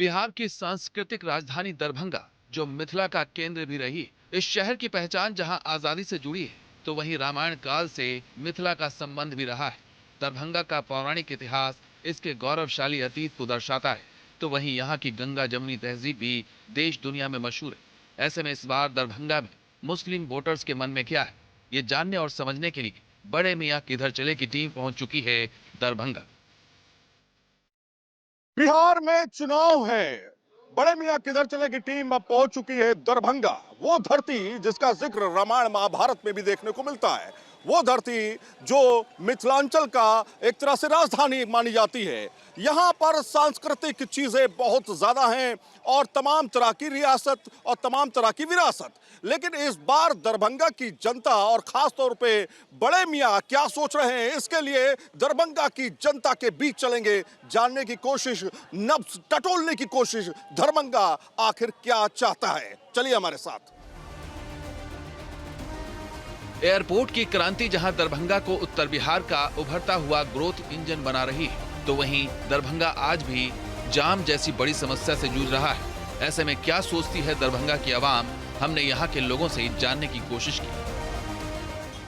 बिहार की सांस्कृतिक राजधानी दरभंगा, जो मिथिला का केंद्र भी रही, इस शहर की पहचान जहां आजादी से जुड़ी है, तो वहीं रामायण काल से मिथिला का संबंध भी रहा है। दरभंगा का पौराणिक इतिहास इसके गौरवशाली अतीत को दर्शाता है, तो वहीं यहाँ की गंगा जमुनी तहजीब भी देश दुनिया में मशहूर है। ऐसे में इस बार दरभंगा में मुस्लिम वोटर्स के मन में क्या है, ये जानने और समझने के लिए बड़े मियाँ किधर चले की टीम पहुंच चुकी है दरभंगा। बिहार में चुनाव है। बड़े मियां किधर चले की टीम अब पहुंच चुकी है दरभंगा, वो धरती जिसका जिक्र रामायण महाभारत में भी देखने को मिलता है। वो धरती जो मिथिलांचल का एक तरह से राजधानी मानी जाती है। यहाँ पर सांस्कृतिक चीजें बहुत ज्यादा हैं और तमाम तरह की रियासत और तमाम तरह की विरासत। लेकिन इस बार दरभंगा की जनता और खास तौर पे बड़े मियां क्या सोच रहे हैं, इसके लिए दरभंगा की जनता के बीच चलेंगे, जानने की कोशिश, नब्ज टटोलने की कोशिश, दरभंगा आखिर क्या चाहता है। चलिए हमारे साथ। एयरपोर्ट की क्रांति जहां दरभंगा को उत्तर बिहार का उभरता हुआ ग्रोथ इंजन बना रही है, तो वहीं दरभंगा आज भी जाम जैसी बड़ी समस्या से जूझ रहा है। ऐसे में क्या सोचती है दरभंगा की आवाम, हमने यहाँ के लोगों से जानने की कोशिश की।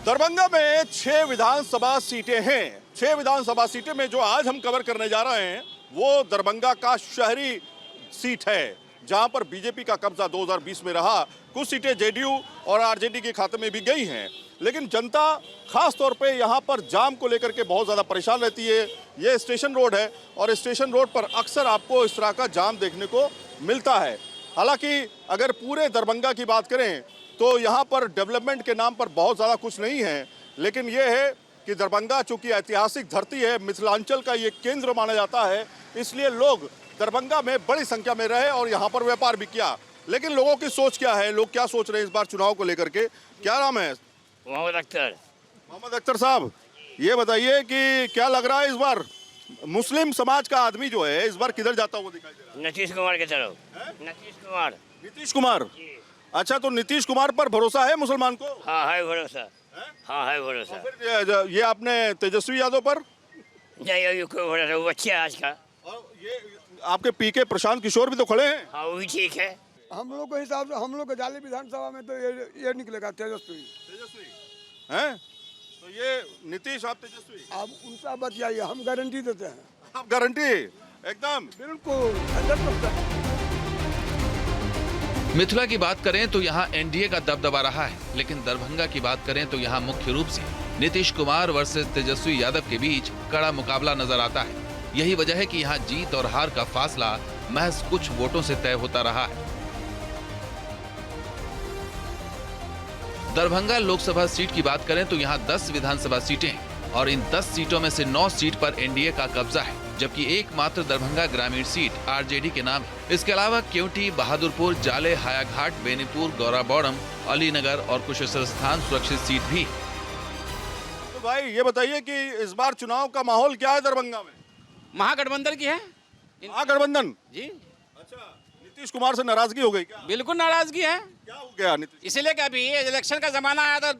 दरभंगा में 6 विधानसभा सीटें हैं। 6 विधानसभा सीटें में जो आज हम कवर करने जा रहे हैं वो दरभंगा का शहरी सीट है, जहां पर बीजेपी का कब्जा 2020 में रहा। कुछ सीटें जेडीयू और आरजेडी के खाते में भी गई हैं, लेकिन जनता खास तौर पे यहाँ पर जाम को लेकर के बहुत ज़्यादा परेशान रहती है। ये स्टेशन रोड है और स्टेशन रोड पर अक्सर आपको इस तरह का जाम देखने को मिलता है। हालांकि अगर पूरे दरभंगा की बात करें तो यहाँ पर डेवलपमेंट के नाम पर बहुत ज़्यादा कुछ नहीं है, लेकिन ये है कि दरभंगा चूँकि ऐतिहासिक धरती है, मिथिलांचल का ये केंद्र माना जाता है, इसलिए लोग दरभंगा में बड़ी संख्या में रहे और यहाँ पर व्यापार भी किया। लेकिन लोगों की सोच क्या है, लोग क्या सोच रहे हैं इस बार चुनाव को लेकर के? क्या नाम है? मोहम्मद अख्तर। मोहम्मद अख्तर साहब, ये बताइए कि क्या लग रहा है इस बार मुस्लिम समाज का आदमी जो है इस बार किधर जाता हुआ दिखाई दे रहा है? नीतीश कुमार की तरफ। नीतीश कुमार। नीतीश कुमार। अच्छा, तो नीतीश कुमार पर भरोसा है मुसलमान को? हाँ है भरोसा। हाँ है भरोसा। फिर ये आपने तेजस्वी यादव पर? नहीं अभी कोई भरोसा, वो बच्चे आज का। और ये आपके पीके प्रशांत किशोर भी तो खड़े हैं। हाँ वो भी ठीक है। हम लोग के हिसाब से हम लोग के जाली विधानसभा में तो ये निकलेगा तेजस्वी। तेजस्वी हैं? तो ये नीतीश, आप तेजस्वी? आप उनका बतियाइए, हम गारंटी देते हैं। आप गारंटी? एकदम बिल्कुल 100%। मिथिला की बात करें तो यहाँ एनडीए का दबदबा रहा है, लेकिन दरभंगा की बात करें तो यहाँ मुख्य रूप से नीतीश कुमार वर्सेस तेजस्वी यादव के बीच कड़ा मुकाबला नजर आता है। यही वजह है कि यहाँ जीत और हार का फासला महज कुछ वोटों से तय होता रहा है। दरभंगा लोकसभा सीट की बात करें तो यहाँ 10 विधानसभा सीटें हैं और इन 10 सीटों में से 9 सीट पर एनडीए का कब्जा है, जबकि एकमात्र दरभंगा ग्रामीण सीट आरजेडी के नाम है। इसके अलावा केवटी, बहादुरपुर, जाले, हायाघाट, बेनीपुर, गौराबौड़म, अलीनगर और कुशेश्वर स्थान सुरक्षित सीट भी है। तो भाई ये बताइए कि इस बार चुनाव का माहौल क्या है दरभंगा में? महागठबंधन की है। महागठबंधन जी। अच्छा, नीतीश कुमार से नाराजगी हो गई क्या? बिल्कुल नाराजगी है। क्या हो गया नीतीश? इसीलिए कि अभी इलेक्शन का जमाना आया तो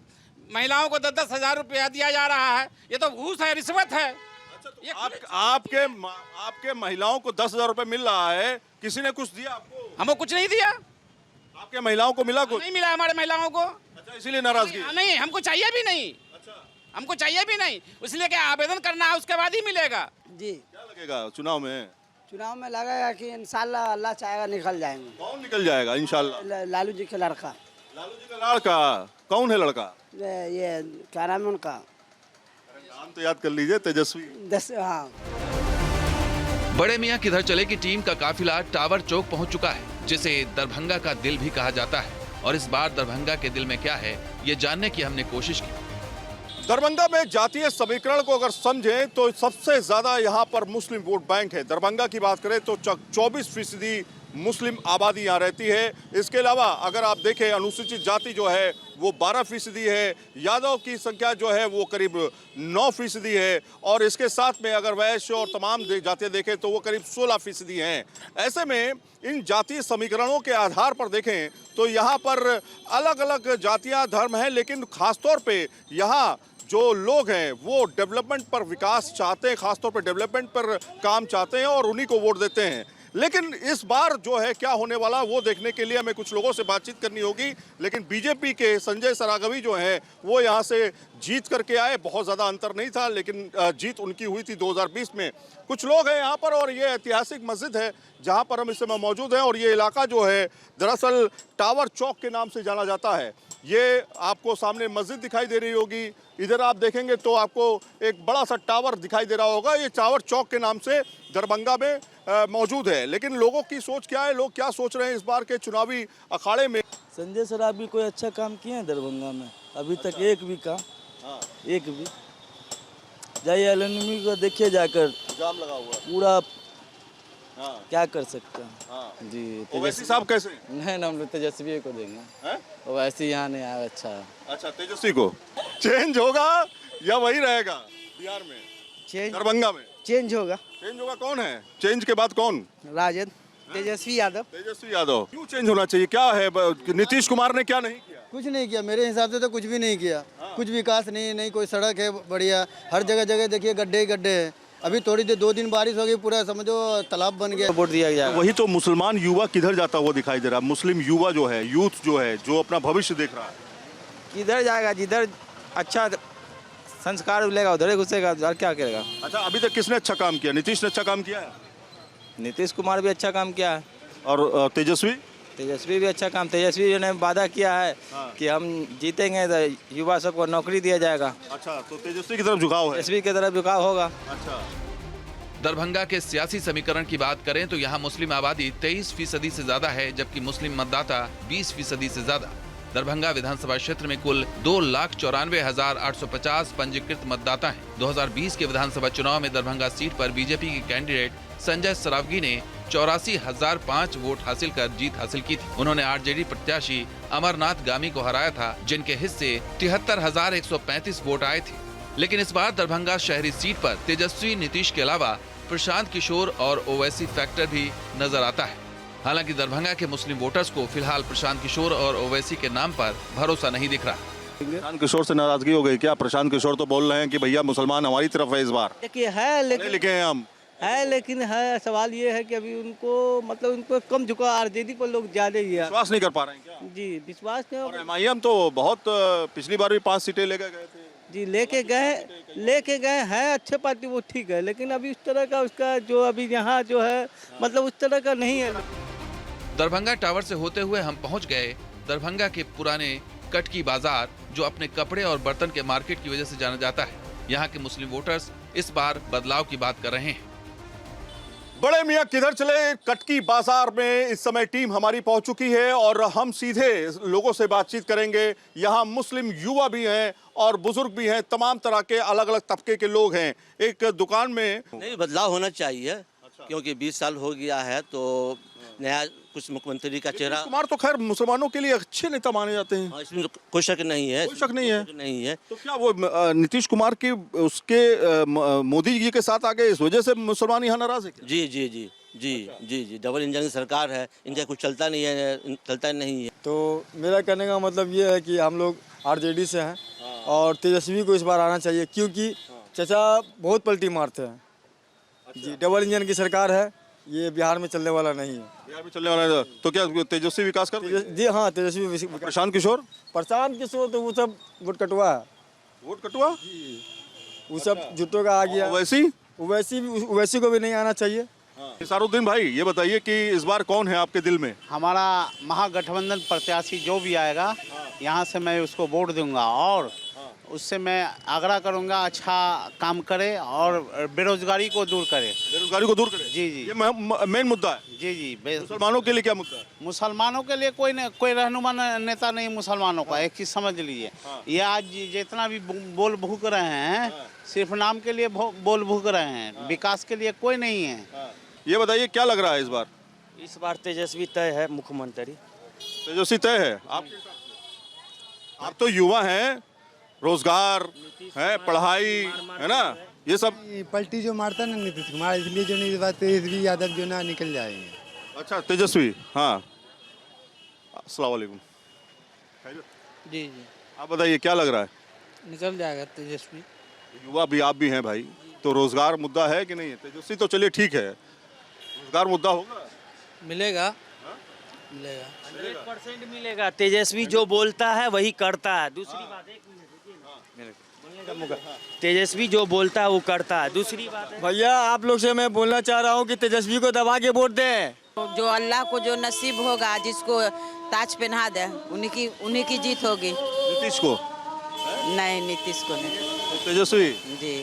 महिलाओं को 10-10 हजार रुपया दिया जा रहा है। ये तो घूस है, रिश्वत है। अच्छा, तो आपके महिलाओं को 10,000 रुपए मिल रहा है, किसी ने कुछ दिया आपको? हमको कुछ नहीं दिया। आपके महिलाओं को मिला कुछ? नहीं मिला हमारे महिलाओं को। अच्छा, इसीलिए नाराजगी? नहीं, हमको चाहिए भी नहीं। अच्छा, हमको चाहिए भी नहीं, इसलिए कि आवेदन करना है, उसके बाद ही मिलेगा। जी। क्या लगेगा चुनाव में? चुनाव में लगेगा कि इंशाल्लाह अल्लाह चाहेगा निकल जाएंगे। कौन निकल जाएगा इंशाल्लाह? लालू जी का लड़का। लालू जी का लड़का? कौन है लड़का? ये क्या नाम है उनका? नाम तो याद कर लीजिए। तेजस्वी। 10। हाँ। बड़े मियाँ किधर चले की टीम का काफिला टावर चौक पहुंच चुका है, जिसे दरभंगा का दिल भी कहा जाता है। और इस बार दरभंगा के दिल में क्या है, ये जानने की हमने कोशिश की। दरभंगा में जातीय समीकरण को अगर समझें तो सबसे ज्यादा यहाँ पर मुस्लिम वोट बैंक है। दरभंगा की बात करें तो 24% मुस्लिम आबादी यहाँ रहती है। इसके अलावा अगर आप देखें अनुसूचित जाति जो है वो 12% है, यादव की संख्या जो है वो करीब 9% है, और इसके साथ में अगर वैश्य और तमाम जातियाँ देखें तो वो करीब 16% हैं। ऐसे में इन जातीय समीकरणों के आधार पर देखें तो यहाँ पर अलग अलग जातियाँ, धर्म हैं, लेकिन खासतौर पर यहाँ जो लोग हैं वो डेवलपमेंट पर विकास चाहते हैं, खासतौर पर डेवलपमेंट पर काम चाहते हैं और उन्हीं को वोट देते हैं। लेकिन इस बार जो है क्या होने वाला वो देखने के लिए हमें कुछ लोगों से बातचीत करनी होगी। लेकिन बीजेपी के संजय सरागवी जो हैं वो यहाँ से जीत करके आए, बहुत ज़्यादा अंतर नहीं था, लेकिन जीत उनकी हुई थी 2020 में। कुछ लोग हैं यहाँ पर और ये ऐतिहासिक मस्जिद है जहाँ पर हम इस समय मौजूद हैं और ये इलाका जो है दरअसल टावर चौक के नाम से जाना जाता है। ये आपको सामने मस्जिद दिखाई दे रही होगी, इधर आप देखेंगे तो आपको एक बड़ा सा टावर दिखाई दे रहा होगा। ये टावर चौक के नाम से दरभंगा में मौजूद है। लेकिन लोगों की सोच क्या है, लोग क्या सोच रहे हैं इस बार के चुनावी अखाड़े में? संजय सराबी कोई अच्छा काम किए हैं दरभंगा में? अभी तक एक भी काम, एक भी। जाइए एलएनएम को देखिए जाकर, जाम लगा हुआ पूरा हाँ। क्या कर सकते हैं। हाँ। जी ओवैसी साहब कैसे हैं? नहीं ना, हम लोग तेजस्वी को देंगे। हैं? ओवैसी यहाँ नहीं आया। अच्छा अच्छा, तेजस्वी को चेंज होगा या वही रहेगा बिहार में, चेंज दरभंगा में? चेंज होगा। चेंज होगा। कौन है चेंज के बाद? कौन? राजद तेजस्वी यादव। तेजस्वी यादव। क्यों चेंज होना चाहिए? क्या है? नीतीश कुमार ने क्या नहीं किया? कुछ नहीं किया, मेरे हिसाब से तो कुछ भी नहीं किया। कुछ विकास नहीं कोई सड़क है बढ़िया, हर जगह जगह देखिए गड्ढे ही गड्ढे हैं। अभी थोड़ी देर 2 दिन बारिश हो गई, पूरा समझो तालाब बन गया। वोट दिया गया। वही तो मुसलमान युवा किधर जाता हुआ दिखाई दे रहा है? मुस्लिम युवा जो है, यूथ जो है, जो अपना भविष्य देख रहा है, किधर जाएगा? जिधर अच्छा संस्कार मिलेगा उधर ही घुसेगा, और क्या करेगा? अच्छा, अभी तक किसने अच्छा काम किया? नीतीश ने अच्छा काम किया है नीतीश कुमार भी अच्छा काम किया है और तेजस्वी भी अच्छा काम। तेजस्वी ने वादा किया है कि हम जीतेंगे तो युवा सबको नौकरी दिया जाएगा। अच्छा, तो तेजस्वी की तरफ झुकाव है। तेजस्वी की तरफ झुकाव होगा। अच्छा, दरभंगा के सियासी समीकरण की बात करें तो यहाँ मुस्लिम आबादी 23% से ज्यादा है, जबकि मुस्लिम मतदाता 20% से ज्यादा। दरभंगा विधानसभा क्षेत्र में कुल 2,94,850 पंजीकृत मतदाता हैं। 2020 के विधानसभा चुनाव में दरभंगा सीट पर बीजेपी के कैंडिडेट संजय सरावगी ने 84,005 वोट हासिल कर जीत हासिल की थी। उन्होंने आरजेडी प्रत्याशी अमरनाथ गामी को हराया था, जिनके हिस्से 73,135 वोट आए थे। लेकिन इस बार दरभंगा शहरी सीट पर तेजस्वी नीतीश के अलावा प्रशांत किशोर और ओवैसी फैक्टर भी नजर आता है। हालांकि दरभंगा के मुस्लिम वोटर्स को फिलहाल प्रशांत किशोर और ओवैसी के नाम पर भरोसा नहीं दिख रहा। प्रशांत किशोर से नाराजगी हो गई क्या? प्रशांत किशोर तो बोल रहे हैं कि भैया मुसलमान हमारी तरफ है इस बार। देखिए है, नहीं लिखे हैं हम, लेकिन है सवाल ये है कि अभी उनको मतलब उनको कम झुका, आरजेडी पर लोग ज्यादा ही है। विश्वास नहीं कर पा रहे हैं क्या? जी विश्वास नहीं। और एमआईएम तो बहुत पिछली बार भी 5 सीटें लेकर गए थे। जी लेके गए हैं, अच्छे पार्टी वो ठीक है, लेकिन अभी उस तरह का उसका जो अभी यहाँ जो है मतलब उस तरह का नहीं है। दरभंगा टावर से होते हुए हम पहुंच गए दरभंगा के पुराने कटकी बाजार, जो अपने कपड़े और बर्तन के मार्केट की वजह से जाना जाता है। यहाँ के मुस्लिम वोटर्स इस बार बदलाव की बात कर रहे हैं। बड़े मियाँ किधर चले? कटकी बाजार में इस समय टीम हमारी पहुंच चुकी है और हम सीधे लोगों से बातचीत करेंगे। यहाँ मुस्लिम युवा भी हैं और बुजुर्ग भी हैं, तमाम तरह के अलग अलग तबके के लोग हैं। एक दुकान में नहीं, बदलाव होना चाहिए। क्योंकि 20 साल हो गया है तो नया कुछ मुख्यमंत्री का चेहरा। कुमार तो खैर मुसलमानों के लिए अच्छे नेता माने जाते हैं। इसमें कोई शक नहीं है, कोई शक नहीं है। नहीं है। तो क्या वो नीतीश कुमार की उसके मोदी जी के साथ आ गए, इस वजह से मुसलमान यहाँ नाराज है क्या? जी जी जी जी जी जी डबल इंजन की सरकार है, इनका कुछ चलता नहीं है। तो मेरा कहने का मतलब ये है कि हम लोग आरजेडी से हैं और तेजस्वी को इस बार आना चाहिए, क्योंकि चाचा बहुत पलटी मारते हैं। जी डबल इंजन की सरकार है, ये बिहार में चलने वाला नहीं है। बिहार में चलने वाला है तो क्या तेजस्वी विकास कर? जी हाँ, तेजस्वी। प्रशांत किशोर तो वो सब वोट कटवा है। वोट कटवा वो सब जुटों का आ गया। ओवैसी को भी नहीं आना चाहिए। निसारुद्दीन भाई, ये बताइए कि इस बार कौन है आपके दिल में? हमारा महागठबंधन प्रत्याशी जो भी आएगा यहाँ से मैं उसको वोट दूंगा और उससे मैं आग्रह करूंगा अच्छा काम करे और बेरोजगारी को दूर करे। बेरोजगारी को दूर करे? जी जी, ये मेन मुद्दा है। जी जी। मुसलमानों के लिए क्या मुद्दा है? मुसलमानों के लिए कोई रहनुमा नेता नहीं मुसलमानों का। एक चीज समझ लीजिए, ये आज जितना भी बोल भूक रहे हैं सिर्फ नाम के लिए बोल भूक रहे हैं, विकास के लिए कोई नहीं है। ये बताइए क्या लग रहा है इस बार तेजस्वी तय है मुख्यमंत्री। तेजस्वी तय है? आप तो युवा हैं, रोजगार है, पढ़ाई है ना, ये सब पलटी जो मारता है ना नीतीश कुमार, इसलिए जो नहीं बात तेजस्वी यादव जो ना निकल जाएंगे। अच्छा, तेजस्वी। हाँ, अस्सलाम वालेकुम। जी जी, आप बताइए क्या लग रहा है? निकल जाएगा तेजस्वी। युवा भी आप भी हैं भाई, तो रोजगार मुद्दा है कि नहीं है? तेजस्वी तो चलिए ठीक है, रोजगार मुद्दा होगा। मिलेगा मिलेगा 100% मिलेगा। तेजस्वी जो बोलता है वही करता है। दूसरी बात, एक मिनट बोलने का मौका। तेजस्वी जो बोलता है वो करता है। दूसरी बात है भैया आप लोग से मैं बोलना चाह रहा हूँ कि तेजस्वी को दबा के वोट दें। जो अल्लाह को जो नसीब होगा, जिसको ताज पहना दे, उन्हीं की जीत होगी। नीतीश को नहीं, नीतीश को नहीं। तेजस्वी जी।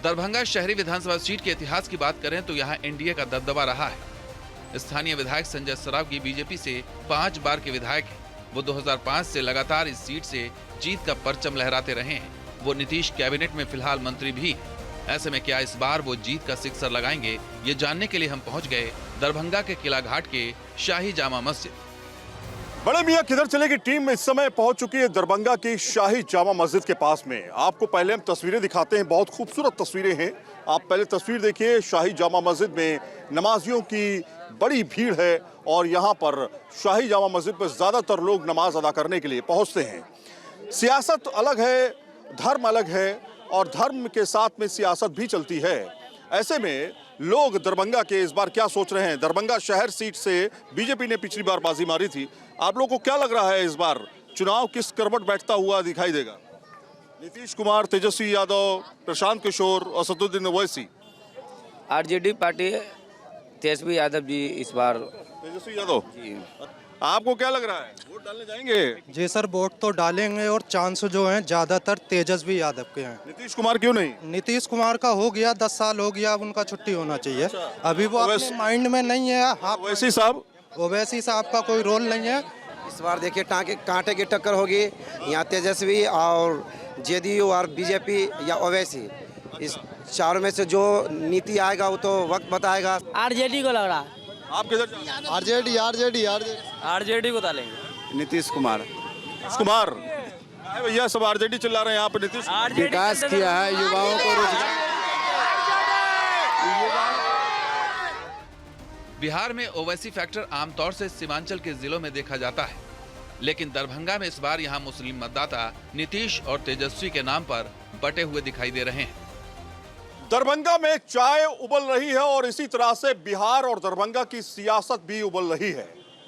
दरभंगा शहरी विधानसभा सीट के इतिहास की बात करें तो यहाँ एनडीए का दबदबा रहा है। स्थानीय विधायक संजय सरावगी बीजेपी से 5 बार के विधायक हैं। वो 2005 से लगातार इस सीट से जीत का परचम लहराते रहे हैं। वो नीतीश कैबिनेट में फिलहाल मंत्री भी हैं। ऐसे में क्या इस बार वो जीत का सिक्सर लगाएंगे, ये जानने के लिए हम पहुंच गए दरभंगा के किला घाट के शाही जामा मस्जिद। बड़े मियां किधर चले की टीम इस समय पहुंच चुकी है दरभंगा की शाही जामा मस्जिद के पास में। आपको पहले हम तस्वीरें दिखाते हैं, बहुत खूबसूरत तस्वीरें हैं। आप पहले तस्वीर देखिए, शाही जामा मस्जिद में नमाजियों की बड़ी भीड़ है और यहाँ पर शाही जामा मस्जिद पर ज्यादातर लोग नमाज अदा करने के लिए पहुंचते हैं। सियासत अलग है, धर्म अलग है और धर्म के साथ में सियासत भी चलती है। ऐसे में लोग दरभंगा के इस बार क्या सोच रहे हैं? दरभंगा शहर सीट से बीजेपी ने पिछली बार बाजी मारी थी। आप लोगों को क्या लग रहा है इस बार चुनाव किस करवट बैठता हुआ दिखाई देगा? नीतीश कुमार, तेजस्वी यादव, प्रशांत किशोर और असदुद्दीन ओवैसी? आरजेडी पार्टी तेजस्वी यादव जी इस बार। तेजस्वी यादव जी। आपको क्या लग रहा है, वोट डालने जाएंगे? जी सर, वोट तो डालेंगे और चांस जो हैं ज्यादातर तेजस्वी यादव के हैं। नीतीश कुमार क्यों नहीं? नीतीश कुमार का हो गया 10 साल हो गया, अब उनका छुट्टी होना चाहिए। अभी वो अपने माइंड में नहीं है। हाँ, ओवैसी साहब? ओवैसी साहब का कोई रोल नहीं है। इस बार देखिए कांटे की टक्कर होगी। यहाँ तेजस्वी और जेडीयू और बीजेपी या ओवैसी, इस चारों में से जो नीति आएगा वो तो वक्त बताएगा। आरजेडी को लग रहा है। आप किधर? आरजेडी को डालेंगे। नीतीश कुमार। नीतीश कुमार भैया, सब आरजेडी चिल्ला रहे हैं यहाँ पे। नीतीश विकास किया है, युवाओं को रोजगार। बिहार में ओवैसी फैक्टर आमतौर से सीमांचल के जिलों में देखा जाता है, लेकिन दरभंगा में इस बार यहाँ मुस्लिम मतदाता नीतीश और तेजस्वी के नाम पर बटे हुए दिखाई दे रहे हैं। दरभंगा में चाय उबल रही है और इसी तरह से बिहार और दरभंगा की सियासत भी उबल रही है।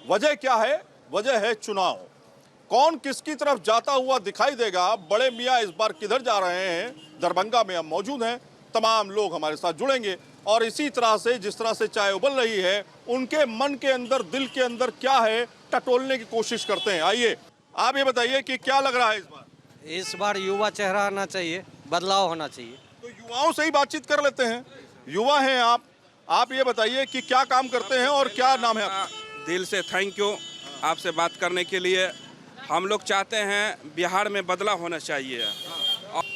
वजह क्या है? वजह है चुनाव। कौन किसकी तरफ जाता हुआ दिखाई देगा? बड़े मियां इस बार किधर जा रहे हैं? दरभंगा में हम मौजूद हैं, तमाम लोग हमारे साथ जुड़ेंगे और इसी तरह से जिस तरह से चाय उबल रही है, उनके मन के अंदर, दिल के अंदर क्या है, टटोलने की कोशिश करते हैं। आइए आप ये बताइए कि क्या लग रहा है इस बार? इस बार युवा चेहरा आना चाहिए, बदलाव होना चाहिए। तो युवाओं से ही बातचीत कर लेते हैं। युवा हैं आप ये बताइए कि क्या काम करते हैं और क्या नाम है आपका? दिल से थैंक यू आपसे बात करने के लिए। हम लोग चाहते हैं बिहार में बदलाव होना चाहिए।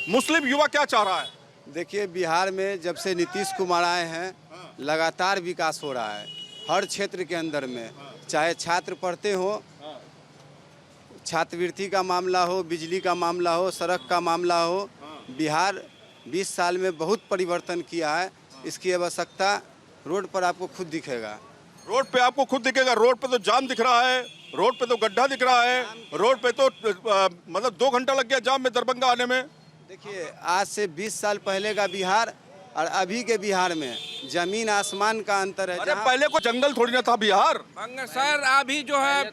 मुस्लिम युवा क्या चाह रहा है? देखिए, बिहार में जब से नीतीश कुमार आए हैं लगातार विकास हो रहा है हर क्षेत्र के अंदर में। चाहे छात्र पढ़ते हो, छात्रवृत्ति का मामला हो, बिजली का मामला हो, सड़क का मामला हो, बिहार 20 साल में बहुत परिवर्तन किया है। इसकी आवश्यकता रोड पर आपको खुद दिखेगा। रोड पे आपको खुद दिखेगा। रोड पे तो जाम दिख रहा है, रोड पे तो गड्ढा दिख रहा है, रोड पे तो मतलब 2 घंटा लग गया जाम में दरभंगा आने में। देखिए, आज से 20 साल पहले का बिहार और अभी के बिहार में जमीन आसमान का अंतर है। अरे पहले को जंगल थोड़ी ना था बिहार। सर अभी जो है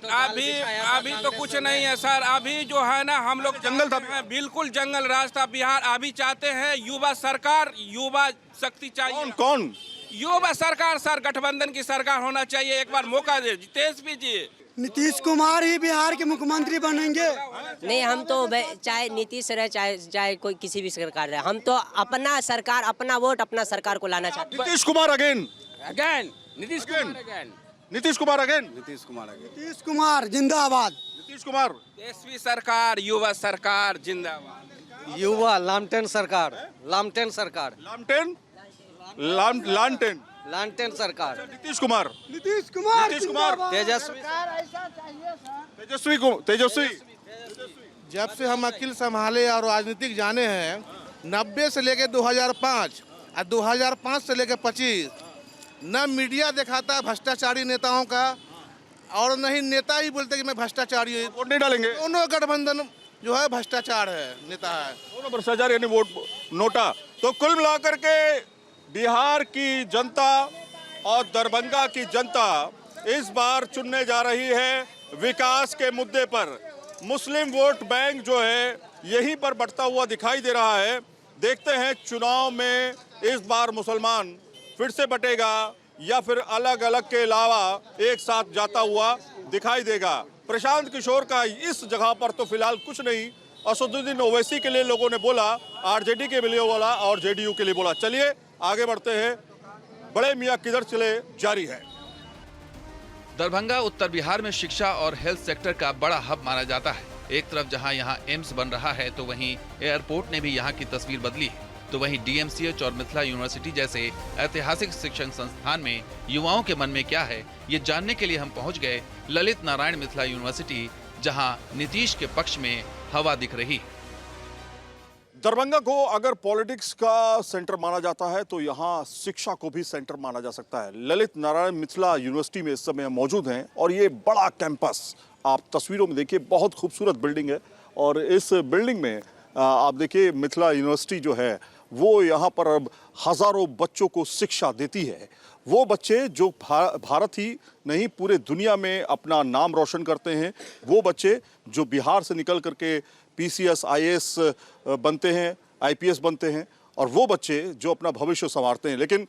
अभी तो कुछ नहीं है सर। अभी जो है ना हम लोग जंगल था, बिल्कुल जंगल राज था बिहार। अभी चाहते हैं युवा सरकार, युवा शक्ति चाहिए। कौन? युवा सरकार सर, गठबंधन की सरकार होना चाहिए। एक बार मौका दे तेजस्वी जी। नीतीश कुमार ही बिहार के मुख्यमंत्री बनेंगे। नहीं, हम तो चाहे नीतीश रहे चाहे कोई किसी भी सरकार रहे, हम तो अपना सरकार, अपना वोट, अपना सरकार को लाना चाहते हैं। Nitish Kumar again. Nitish Kumar again. Nitish Kumar again. Nitish Kumar again. Nitish Kumar जिंदाबाद। नीतीश कुमार। तेजस्वी सरकार, युवा सरकार जिंदाबाद। युवा लामटेन सरकार, लामटेन सरकार, लामटेन लालटेन सरकार। नीतीश कुमार। नीतीश कुमार। नीतीश कुमार। तेजस्वी। जब से हम अखिल संभाले और राजनीतिक जाने हैं, 90 से लेकर 2005 और 2005 से लेकर 25 न मीडिया दिखाता है भ्रष्टाचारी नेताओं का और न ही नेता ही बोलते कि मैं भ्रष्टाचारी हूँ। वोट नहीं डालेंगे। दोनों गठबंधन जो है भ्रष्टाचार है, नेता है दोनों भ्रष्टाचार, यानी वोट नोटा। तो कुल मिलाकर के बिहार की जनता और दरभंगा की जनता इस बार चुनने जा रही है विकास के मुद्दे पर। मुस्लिम वोट बैंक जो है यहीं पर बढ़ता हुआ दिखाई दे रहा है। देखते हैं चुनाव में इस बार मुसलमान फिर से बटेगा या फिर अलग अलग के अलावा एक साथ जाता हुआ दिखाई देगा। प्रशांत किशोर का इस जगह पर तो फिलहाल कुछ नहीं। असदुद्दीन ओवैसी के लिए लोगों ने बोला, आरजेडी के लिए बोला और जेडीयू के लिए बोला। चलिए आगे बढ़ते हैं। बड़े मियां किधर चले जारी है। दरभंगा उत्तर बिहार में शिक्षा और हेल्थ सेक्टर का बड़ा हब माना जाता है। एक तरफ जहां यहां एम्स बन रहा है तो वहीं एयरपोर्ट ने भी यहां की तस्वीर बदली है। तो वहीं डीएमसीएच और मिथिला यूनिवर्सिटी जैसे ऐतिहासिक शिक्षण संस्थान में युवाओं के मन में क्या है, ये जानने के लिए हम पहुंच गए ललित नारायण मिथिला यूनिवर्सिटी, जहां नीतीश के पक्ष में हवा दिख रही है। दरभंगा को अगर पॉलिटिक्स का सेंटर माना जाता है तो यहाँ शिक्षा को भी सेंटर माना जा सकता है। ललित नारायण मिथिला यूनिवर्सिटी में इस समय मौजूद हैं और ये बड़ा कैंपस आप तस्वीरों में देखिए, बहुत खूबसूरत बिल्डिंग है। और इस बिल्डिंग में आप देखिए मिथिला यूनिवर्सिटी जो है वो यहाँ पर अब हज़ारों बच्चों को शिक्षा देती है। वो बच्चे जो भारत ही नहीं पूरे दुनिया में अपना नाम रोशन करते हैं, वो बच्चे जो बिहार से निकल करके पीसीएस आईएएस बनते हैं, आईपीएस बनते हैं, और वो बच्चे जो अपना भविष्य संवारते हैं। लेकिन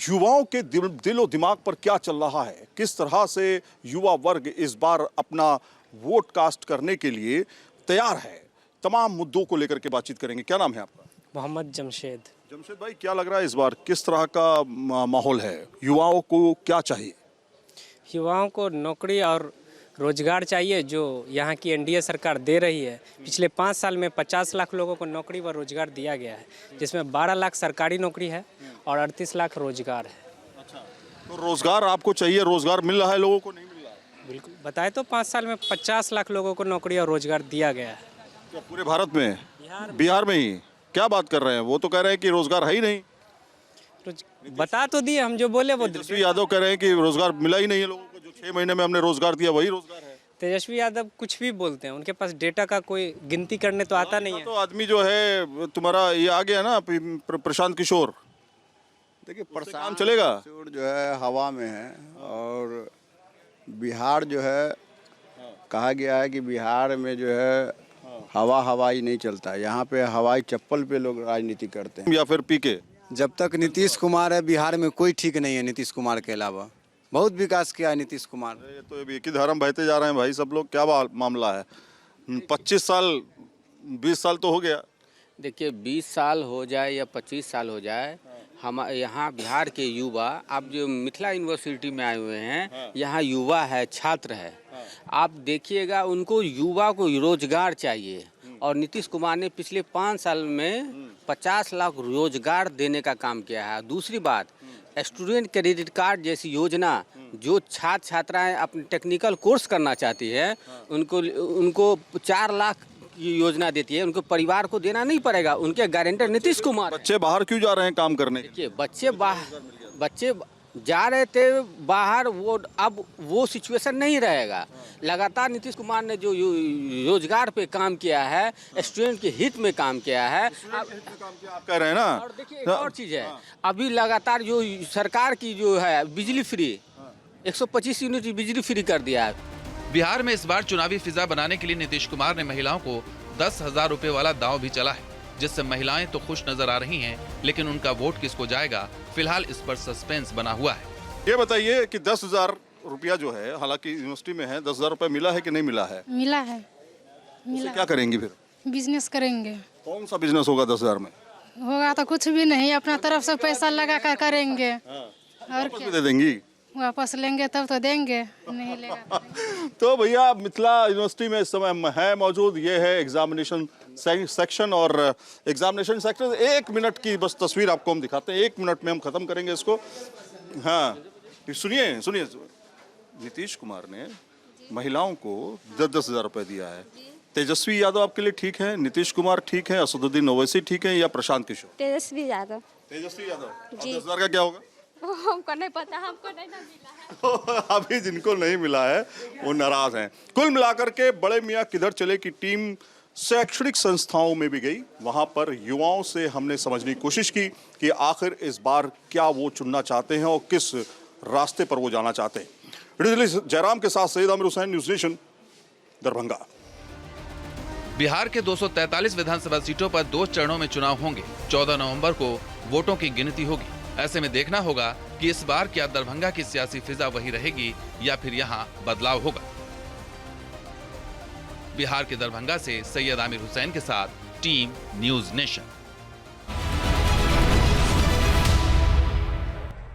युवाओं के दिलो दिमाग पर क्या चल रहा है, किस तरह से युवा वर्ग इस बार अपना वोट कास्ट करने के लिए तैयार है, तमाम मुद्दों को लेकर के बातचीत करेंगे। क्या नाम है आपका? मोहम्मद जमशेद। जमशेद भाई, क्या लग रहा है इस बार किस तरह का माहौल है? युवाओं को क्या चाहिए? युवाओं को नौकरी और रोजगार चाहिए जो यहाँ की एनडीए सरकार दे रही है। पिछले 5 साल में 50 लाख लोगों को नौकरी व रोजगार दिया गया है, जिसमें 12 लाख सरकारी नौकरी है और 38 लाख रोजगार है। अच्छा, तो रोजगार आपको चाहिए, रोजगार मिल रहा है लोगों को? नहीं मिल रहा है। बिल्कुल, बताए तो 5 साल में 50 लाख लोगों को नौकरी और रोजगार दिया गया है। क्या पूरे भारत में? बिहार में ही? क्या बात कर रहे हैं? वो तो कह रहे हैं कि रोजगार है ही नहीं। बता तो दिए, हम जो बोले वो। तेजस्वी यादव कह रहे हैं कि रोजगार मिला ही नहीं है लोगों को, जो 6 महीने में हमने रोजगार दिया वही रोजगार है। तेजस्वी यादव कुछ भी बोलते हैं, उनके पास डेटा का कोई गिनती करने तो आता नहीं है। तो आदमी जो है तुम्हारा ये आ गया ना प्रशांत किशोर, देखिए प्रशांत चलेगा जो है हवा में है। और बिहार जो है कहा गया है कि बिहार में जो है हवाई नहीं चलता है, यहाँ पे हवाई चप्पल पे लोग राजनीति करते हैं या फिर पीके। जब तक नीतीश कुमार है बिहार में कोई ठीक नहीं है। नीतीश कुमार के अलावा बहुत विकास किया है नीतीश कुमार। ये तो अभी एक ही धारा में बहते जा रहे हैं भाई सब लोग। क्या मामला है? 25 साल 20 साल तो हो गया। देखिए 20 साल हो जाए या 25 साल हो जाए, हम यहाँ बिहार के युवा, आप जो मिथिला यूनिवर्सिटी में आए हुए हैं, यहाँ युवा है, छात्र है, आप देखिएगा उनको युवा को रोजगार चाहिए। और नीतीश कुमार ने पिछले 5 साल में 50 लाख रोजगार देने का काम किया है। दूसरी बात, स्टूडेंट क्रेडिट कार्ड जैसी योजना जो छात्र छात्राएं अपने टेक्निकल कोर्स करना चाहती है उनको 4 लाख की योजना देती है। उनको परिवार को देना नहीं पड़ेगा, उनके गारंटर नीतीश कुमार। बच्चे बाहर क्यों जा रहे हैं काम करने? देखिए बच्चे जा रहे थे बाहर, वो अब वो सिचुएशन नहीं रहेगा। लगातार नीतीश कुमार ने जो रोजगार पे काम किया है, स्टूडेंट के हित में काम किया है। आप कह रहे हैं ना। और देखिए एक और चीज़ है, अभी लगातार जो सरकार की जो है बिजली फ्री 125 यूनिट बिजली फ्री कर दिया है। बिहार में इस बार चुनावी फिजा बनाने के लिए नीतीश कुमार ने महिलाओं को 10,000 रुपए वाला दांव भी चला है, जिससे महिलाएं तो खुश नजर आ रही हैं, लेकिन उनका वोट किसको जाएगा, फिलहाल इस पर सस्पेंस बना हुआ है। ये बताइए कि 10,000 रुपया जो है, हालांकि यूनिवर्सिटी में है, 10,000 रुपया मिला है कि नहीं मिला है? मिला है। मिला। क्या करेंगे फिर? बिजनेस करेंगे। कौन सा बिजनेस होगा 10,000 में? होगा तो कुछ भी नहीं, अपना तरफ से पैसा लगा कर करेंगे। और क्या दे देंगी? वापस लेंगे तब तो देंगे, नहीं लेगा। तो भैया मिथिला यूनिवर्सिटी में इस समय है मौजूद, ये है एग्जामिनेशन सेक्शन। और एग्जामिनेशन सेक्शन 1 मिनट की बस तस्वीर आपको हम दिखाते हैं, 1 मिनट में हम खत्म करेंगे इसको। हाँ सुनिए, नीतीश कुमार ने महिलाओं को 10,000 रुपए दिया है। तेजस्वी यादव आपके लिए ठीक है, नीतीश कुमार ठीक है, असदुद्दीन ओवैसी ठीक है, या प्रशांत किशोर? तेजस्वी यादव। तेजस्वी यादव। 10,000 का क्या होगा? हमको नहीं पता, हमको नहीं मिला है। अभी जिनको नहीं मिला है वो नाराज हैं। कुल मिलाकर के बड़े मियां किधर चले की टीम शैक्षणिक संस्थाओं में भी गई। वहां पर युवाओं से हमने समझने की कोशिश की कि आखिर इस बार क्या वो चुनना चाहते हैं और किस रास्ते पर वो जाना चाहते हैं। वीडियो जयराम के साथ सैयद आमिर हुसैन, न्यूज़ नेशन, दरभंगा। बिहार के 243 विधानसभा सीटों पर 2 चरणों में चुनाव होंगे। 14 नवंबर को वोटों की गिनती होगी। ऐसे में देखना होगा कि इस बार क्या दरभंगा की सियासी फिजा वही रहेगी या फिर यहां बदलाव होगा। बिहार के दरभंगा से सैयद आमिर हुसैन के साथ टीम न्यूज़ नेशन।